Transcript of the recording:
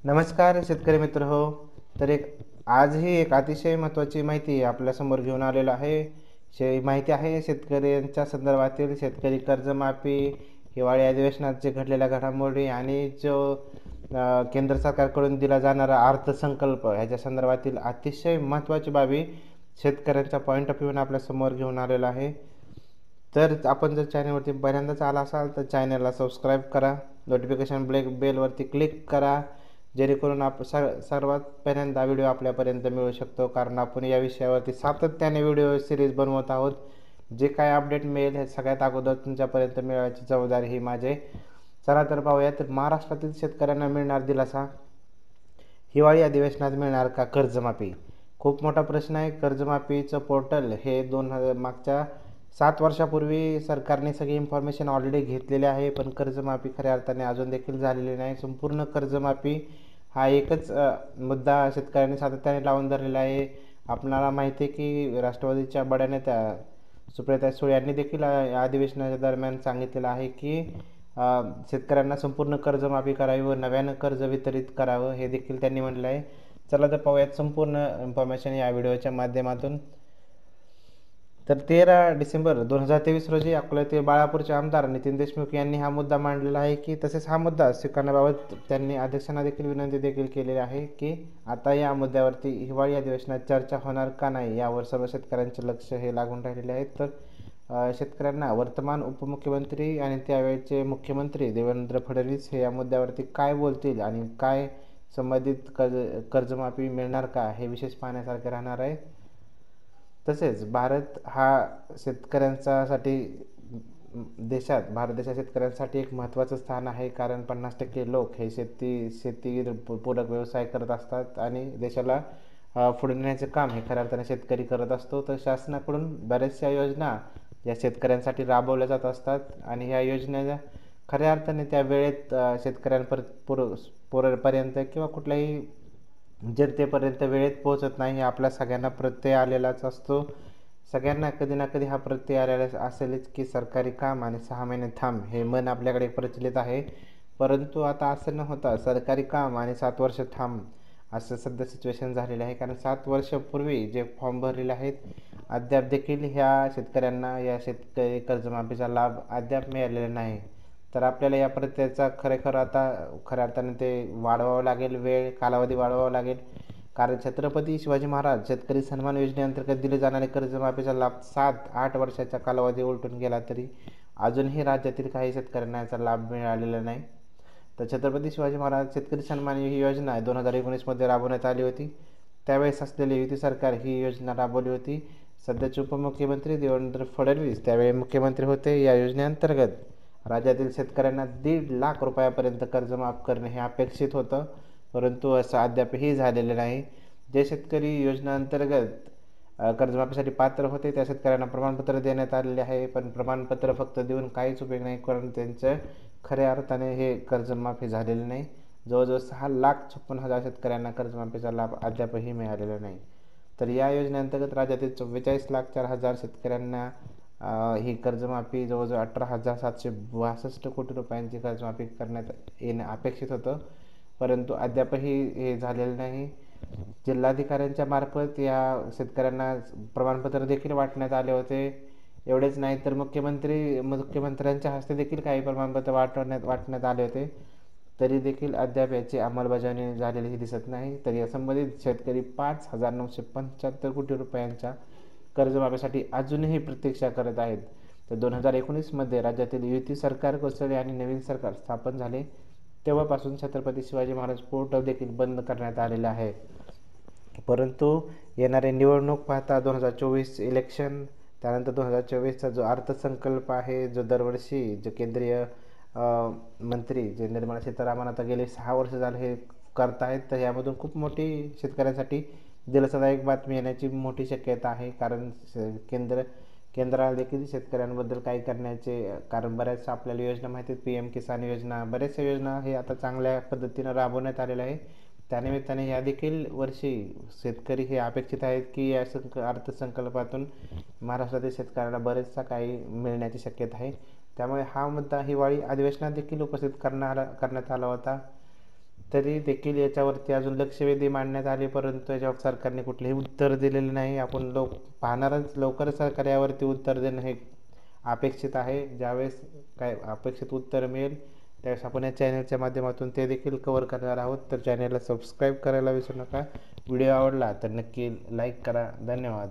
नमस्कार शेतकरी मित्र हो. तर आजही एक अतिशय महत्त्वाची माहिती आपल्यासमोर घेऊन आलेलो आहे. माहिती आहे शेतकऱ्यांच्या संदर्भातील शेतकरी कर्जमाफी, हिवाळी अधिवेशनात जे घडलेल्या घडामोडी आणि जो केंद्र सरकारकडून दिला जाणारा अर्थसंकल्प ह्याच्या संदर्भातील अतिशय महत्त्वाची बाबी शेतकऱ्यांच्या पॉईंट ऑफ व्ह्यूने आपल्यासमोर घेऊन आलेला आहे. तर आपण जर चॅनलवरती पहिल्यांदाच आला असाल तर चॅनलला सबस्क्राईब करा, नोटिफिकेशन बेलवरती क्लिक करा, जेणेकरून सर्वात पहिल्यांदा व्हिडिओ आपल्यापर्यंत मिळू शकतो. कारण आपण या विषयावरती सातत्याने व्हिडिओ सिरीज बनवत आहोत. जे काय अपडेट मिळेल हे सगळ्यात अगोदर तुमच्यापर्यंत मिळवायची जबाबदारी ही माझे. चला तर पाहूयात. महाराष्ट्रातील शेतकऱ्यांना मिळणार दिलासा, हिवाळी अधिवेशनात मिळणार का कर्जमाफी? खूप मोठा प्रश्न आहे. कर्जमाफीचं पोर्टल हे मागच्या 7 वर्षापूर्वी सरकारने सगळी इन्फॉर्मेशन ऑलरेडी घेतलेली आहे, पण कर्जमाफी खऱ्या अर्थाने अजून देखील झालेली नाही. संपूर्ण कर्जमाफी हा एकच मुद्दा शेतकऱ्यांनी सातत्याने लावून धरलेला आहे. आपणाला माहिती आहे की राष्ट्रवादीच्या बड्या नेत्या सुप्रियाताई सुळे यांनी देखील अधिवेशनाच्या दरम्यान सांगितलेलं आहे की शेतकऱ्यांना संपूर्ण कर्जमाफी करावी व नव्यानं कर्ज वितरित करावं, हे देखील त्यांनी म्हटलं आहे. चला तर पाहूयात संपूर्ण इन्फॉर्मेशन या व्हिडिओच्या माध्यमातून. तर 13 डिसेंबर 2023 रोजी अकोल्यातील बाळापूरचे आमदार नितीन देशमुख यांनी हा मुद्दा मांडलेला आहे की तसेच हा मुद्दा स्वीकारण्याबाबत त्यांनी अध्यक्षांना देखील विनंती देखील केलेली आहे की आता या मुद्द्यावरती हिवाळी अधिवेशनात चर्चा होणार का नाही, यावर सर्व शेतकऱ्यांचे लक्ष हे लागून राहिलेले आहे. तर शेतकऱ्यांना वर्तमान उपमुख्यमंत्री आणि त्यावेळेचे मुख्यमंत्री देवेंद्र फडणवीस हे या मुद्द्यावरती काय बोलतील आणि काय संबंधित कर्जमाफी मिळणार का, हे विशेष पाहण्यासारखे राहणार आहे. तसेच भारत देशात शेतकऱ्यांसाठी एक महत्त्वाचं स्थान आहे. कारण 50% लोक हे शेती पूरक व्यवसाय करत असतात आणि देशाला पुढे नेण्याचे काम हे खऱ्या अर्थाने शेतकरी करत असतो. तर शासनाकडून बऱ्याचशा योजना या शेतकऱ्यांसाठी राबवल्या जात असतात आणि ह्या योजना खऱ्या अर्थाने त्या वेळेत शेतकऱ्यांपर्यंत किंवा कुठल्याही जनतेपर्यंत वेळेत पोहोचत नाही. हे आपल्या सगळ्यांना प्रत्यय आलेलाच असतो. सगळ्यांना कधी ना कधी हा प्रत्यय आलेला असेलच की सरकारी काम आणि 6 महिने थांब, हे मन आपल्याकडे प्रचलित आहे. परंतु आता असं न होता सरकारी काम आणि 7 वर्ष थांब असं सध्या सिच्युएशन झालेलं आहे. कारण 7 वर्षापूर्वी जे फॉर्म भरलेले आहेत अद्याप देखील ह्या शेतकऱ्यांना या शेतकरी कर्जमाफीचा लाभ अद्याप मिळालेला नाही. तर आपल्याला या प्रत्ययाचा खरेखर आता खऱ्या अर्थाने ते वाढवावं लागेल, कालावधी वाढवावा लागेल. कारण छत्रपती शिवाजी महाराज शेतकरी सन्मान योजनेअंतर्गत दिले जाणारे कर्जमाफीचा लाभ 7-8 वर्षाचा कालावधी उलटून गेला तरी अजूनही राज्यातील काही शेतकऱ्यांना याचा लाभ मिळालेला नाही. तर छत्रपती शिवाजी महाराज शेतकरी सन्मान ही योजना 2019मध्ये राबवण्यात आली होती. त्यावेळेस असलेले युती सरकार ही योजना राबवली होती. सध्याचे उपमुख्यमंत्री देवेंद्र फडणवीस त्यावेळी मुख्यमंत्री होते. या योजनेअंतर्गत राज्यातील शेतकऱ्यांना 1.5 लाख रुपयापर्यंत कर्ज माफ करणे हे अपेक्षित होतं, परंतु असं अद्यापही झालेलं नाही. जे शेतकरी योजनेअंतर्गत कर्जमाफीसाठी पात्र होते त्या शेतकऱ्यांना प्रमाणपत्र देण्यात आलेले आहे, पण प्रमाणपत्र फक्त देऊन काहीच उपयोग नाही, कारण त्यांचं खऱ्या अर्थाने हे कर्जमाफी झालेले नाही. जवळजवळ 6,56,000 शेतकऱ्यांना कर्जमाफीचा लाभ अद्यापही मिळालेला नाही. तर या योजनेअंतर्गत राज्यातील 44,04,000 शेतकऱ्यांना ही कर्जमाफी जवळजवळ 18,762 कोटी रुपयांची कर्जमाफी करण्यात येणं अपेक्षित होतं, परंतु अद्यापही हे झालेलं नाही. जिल्हाधिकाऱ्यांच्या मार्फत या शेतकऱ्यांना प्रमाणपत्र देखील वाटण्यात आले होते. एवढेच नाही तर मुख्यमंत्र्यांच्या हस्ते देखील काही प्रमाणपत्र वाटण्यात आले होते, तरी देखील अद्याप याची अंमलबजावणी झालेली दिसत नाही. तर या संबंधित शेतकरी 5,975 कोटी रुपयांच्या कर्जमाफीसाठी अजूनही प्रतीक्षा करत आहेत. तर 2019मध्ये राज्यातील युती सरकार कोसळले आणि नवीन सरकार स्थापन झाले. तेव्हापासून छत्रपती शिवाजी महाराज पोर्टल देखील बंद करण्यात आलेले आहे. परंतु येणारे निवडणूक पाहता 2024 इलेक्शन, त्यानंतर 2024चा जो अर्थसंकल्प आहे, जो दरवर्षी जो केंद्रीय मंत्री जे निर्मला सीतारामन आता गेले 6 वर्ष झाले हे करत आहेत, तर यामधून खूप मोठी शेतकऱ्यांसाठी दिलासादायक बातमी येण्याची मोठी शक्यता आहे. कारण केंद्राला देखील शेतकऱ्यांबद्दल काही करण्याचे, कारण बऱ्याच आपल्याला योजना माहिती आहेत, PM किसान योजना, बऱ्याचशा योजना हे आता चांगल्या पद्धतीनं राबवण्यात आलेल्या आहे. त्यानिमित्ताने या देखील वर्षी शेतकरी हे अपेक्षित आहेत की या अर्थसंकल्पातून महाराष्ट्रातील शेतकऱ्यांना बरेचसा काही मिळण्याची शक्यता आहे. त्यामुळे हा मुद्दा हिवाळी अधिवेशनात देखील उपस्थित करण्यात आला होता. तरी देखील याच्यावरती अजून लक्षवेधी मांडण्यात आले, परंतु याच्यावर सरकारने कुठलेही उत्तर दिलेले नाही. आपण पाहणारच, लवकरच सरकार यावरती उत्तर देणं हे अपेक्षित आहे. ज्यावेळेस काय अपेक्षित उत्तर मिळेल त्यावेळेस आपण या चॅनलच्या माध्यमातून ते देखील कव्हर करणार आहोत. तर चॅनलला सबस्क्राईब करायला विसरू नका. व्हिडिओ आवडला तर नक्की लाईक करा. धन्यवाद.